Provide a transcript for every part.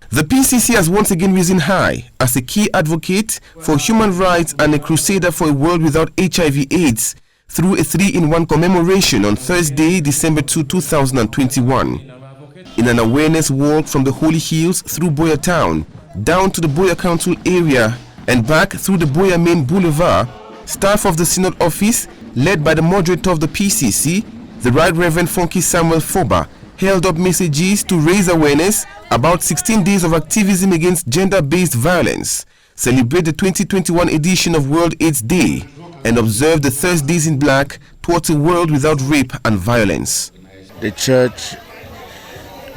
The PCC has once again risen high as a key advocate for human rights and a crusader for a world without HIV/AIDS through a 3-in-1 commemoration on Thursday, December 2, 2021. In an awareness walk from the Holy Hills through Buea town, down to the Buea Council area and back through the Buea main boulevard, staff of the Synod office, led by the moderator of the PCC, the Right Reverend Funky Samuel Foba, held up messages to raise awareness about 16 days of activism against gender-based violence, celebrate the 2021 edition of World AIDS Day, and observe the Thursdays in Black towards a world without rape and violence. The church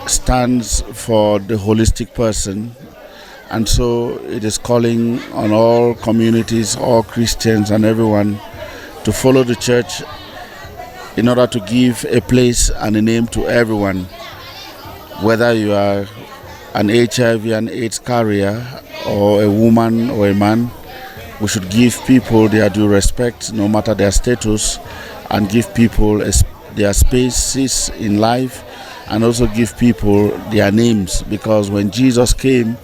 stands for the holistic person, and so it is calling on all communities, all Christians and everyone to follow the church in order to give a place and a name to everyone, whether you are an HIV and AIDS carrier or a woman or a man. We should give people their due respect no matter their status, and give people their spaces in life, and also give people their names, because when Jesus came,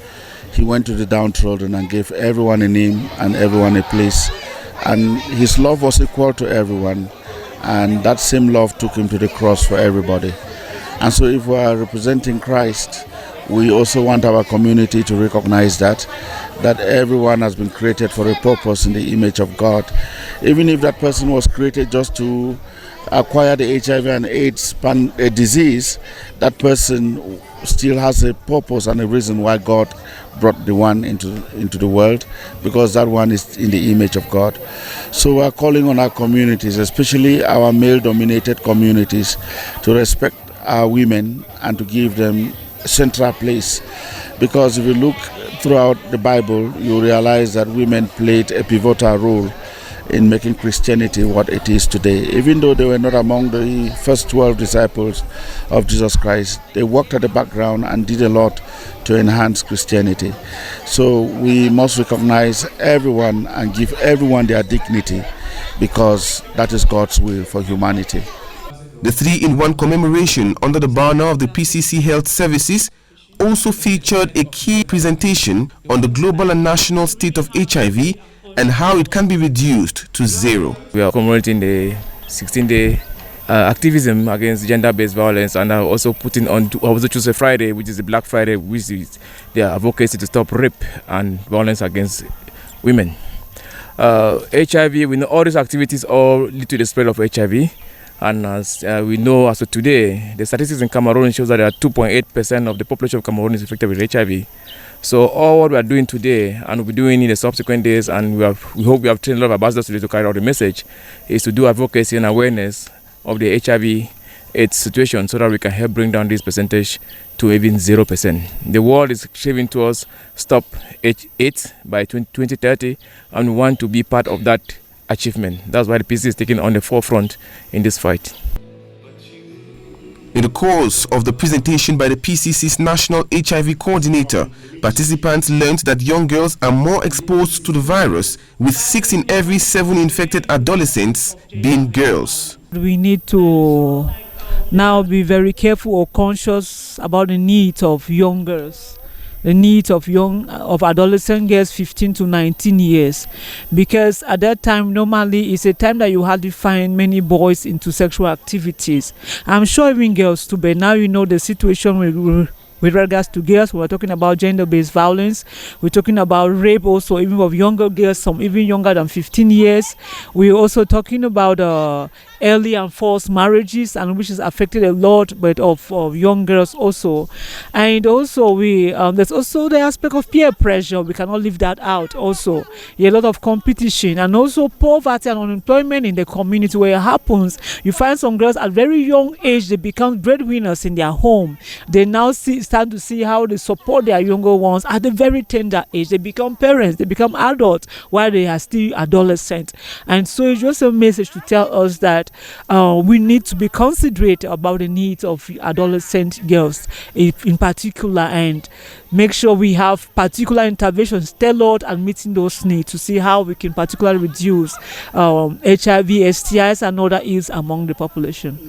he went to the downtrodden and gave everyone a name and everyone a place, and his love was equal to everyone, and that same love took him to the cross for everybody. And so if we are representing Christ, we also want our community to recognize that everyone has been created for a purpose in the image of God. Even if that person was created just to acquire the HIV and AIDS disease, that person still has a purpose and a reason why God brought the one into the world, because that one is in the image of God. So we are calling on our communities, especially our male-dominated communities, to respect our women and to give them a central place. Because if you look throughout the Bible, you realize that women played a pivotal role in making Christianity what it is today. Even though they were not among the first 12 disciples of Jesus Christ, they worked at the background and did a lot to enhance Christianity. So we must recognize everyone and give everyone their dignity, because that is God's will for humanity. The 3-in-1 commemoration under the banner of the PCC Health Services also featured a key presentation on the global and national state of HIV and how it can be reduced to zero. We are commemorating the 16-day activism against gender-based violence, and also putting on also Tuesday Friday, which is the Black Friday, which is their advocacy to stop rape and violence against women. HIV, we know all these activities all lead to the spread of HIV. And as we know, as of today, the statistics in Cameroon shows that 2.8% of the population of Cameroon is affected with HIV. So all what we are doing today, and we'll be doing in the subsequent days, and we hope we have trained a lot of ambassadors today to carry out the message, is to do advocacy and awareness of the HIV/AIDS situation, so that we can help bring down this percentage to even 0%. The world is striving towards stop AIDS by 2030, and we want to be part of that achievement. That's why the PCC is taking on the forefront in this fight. In the course of the presentation by the PCC's National HIV Coordinator, participants learned that young girls are more exposed to the virus, with 6 in every 7 infected adolescents being girls. We need to now be very careful or conscious about the needs of young girls, the needs of adolescent girls 15 to 19 years, because at that time normally it's a time that you hardly find many boys into sexual activities. I'm sure even girls too, but now you know the situation with regards to girls. We're talking about gender-based violence. We're talking about rape also, even of younger girls, some even younger than 15 years. We're also talking about early and forced marriages, and which has affected a lot but of young girls also. And also there's also the aspect of peer pressure. We cannot leave that out also. A lot of competition, and also poverty and unemployment in the community, where it happens. You find some girls at very young age, they become breadwinners in their home. They now start to see how they support their younger ones at a very tender age. They become parents, they become adults while they are still adolescents. And so it's just a message to tell us that we need to be considerate about the needs of adolescent girls in particular, and make sure we have particular interventions tailored and meeting those needs to see how we can particularly reduce HIV, STIs and other ills among the population.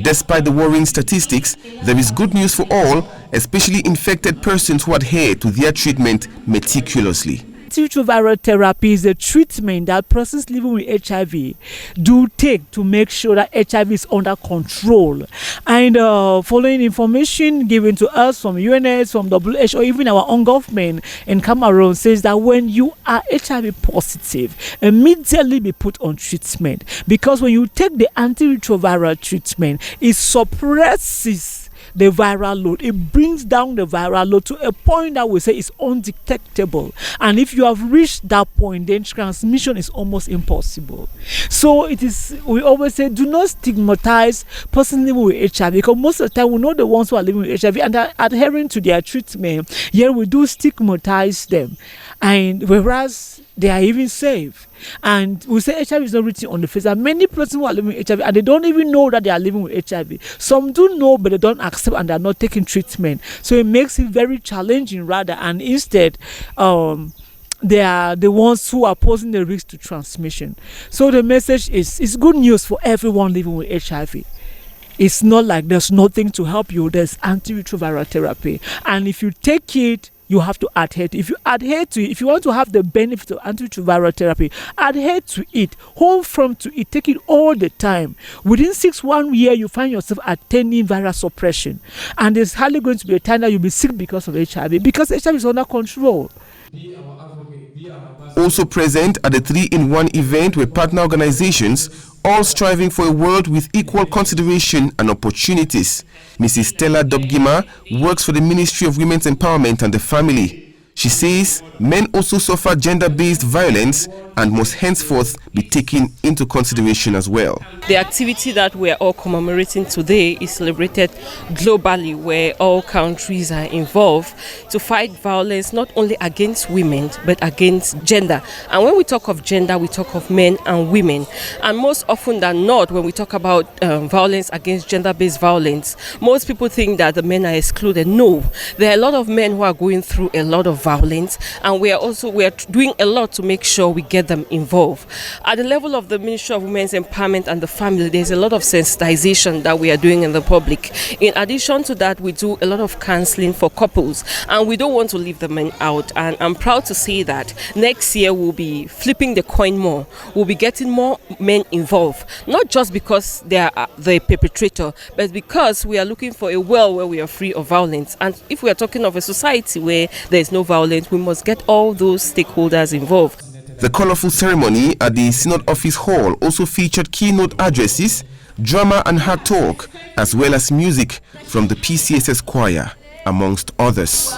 Despite the worrying statistics, there is good news for all, especially infected persons who adhere to their treatment meticulously. Antiretroviral therapy is a treatment that persons living with HIV do take to make sure that HIV is under control. And following information given to us from UNS, from WHO, even our own government in Cameroon says that when you are HIV positive, immediately be put on treatment. Because when you take the antiretroviral treatment, it suppresses the viral load. It brings down the viral load to a point that we say is undetectable. And if you have reached that point, then transmission is almost impossible. So we always say, do not stigmatize persons living with HIV, because most of the time we know the ones who are living with HIV and are adhering to their treatment, yet we do stigmatize them. And whereas they are even safe. And we say HIV is not written on the face. And many persons who are living with HIV, and they don't even know that they are living with HIV. Some do know, but they don't accept and they are not taking treatment. So it makes it very challenging rather. And instead, they are the ones who are posing the risk to transmission. So the message is, it's good news for everyone living with HIV. It's not like there's nothing to help you. There's antiretroviral therapy. And if you take it, you have to adhere to it. If you adhere to it, if you want to have the benefit of antiretroviral therapy, adhere to it, hold firm to it, take it all the time. Within 1 year, you find yourself attaining viral suppression. And there's hardly going to be a time that you'll be sick because of HIV, because HIV is under control. Also present at the 3-in-1 event were partner organizations, all striving for a world with equal consideration and opportunities. Mrs. Stella Dobgima works for the Ministry of Women's Empowerment and the Family. She says men also suffer gender-based violence and must henceforth be taken into consideration as well. The activity that we are all commemorating today is celebrated globally, where all countries are involved to fight violence not only against women but against gender. And when we talk of gender, we talk of men and women. And most often than not, when we talk about violence against gender-based violence, most people think that the men are excluded. No, there are a lot of men who are going through a lot of violence, and we are doing a lot to make sure we get them involved. At the level of the Ministry of Women's Empowerment and the Family, there's a lot of sensitization that we are doing in the public. In addition to that, we do a lot of counseling for couples, and we don't want to leave the men out. And I'm proud to say that next year we'll be flipping the coin more. We'll be getting more men involved, not just because they are the perpetrator, but because we are looking for a world where we are free of violence. And if we are talking of a society where there is no violence, we must get all those stakeholders involved. The colorful ceremony at the Synod Office Hall also featured keynote addresses, drama and hard talk, as well as music from the PCSS choir, amongst others.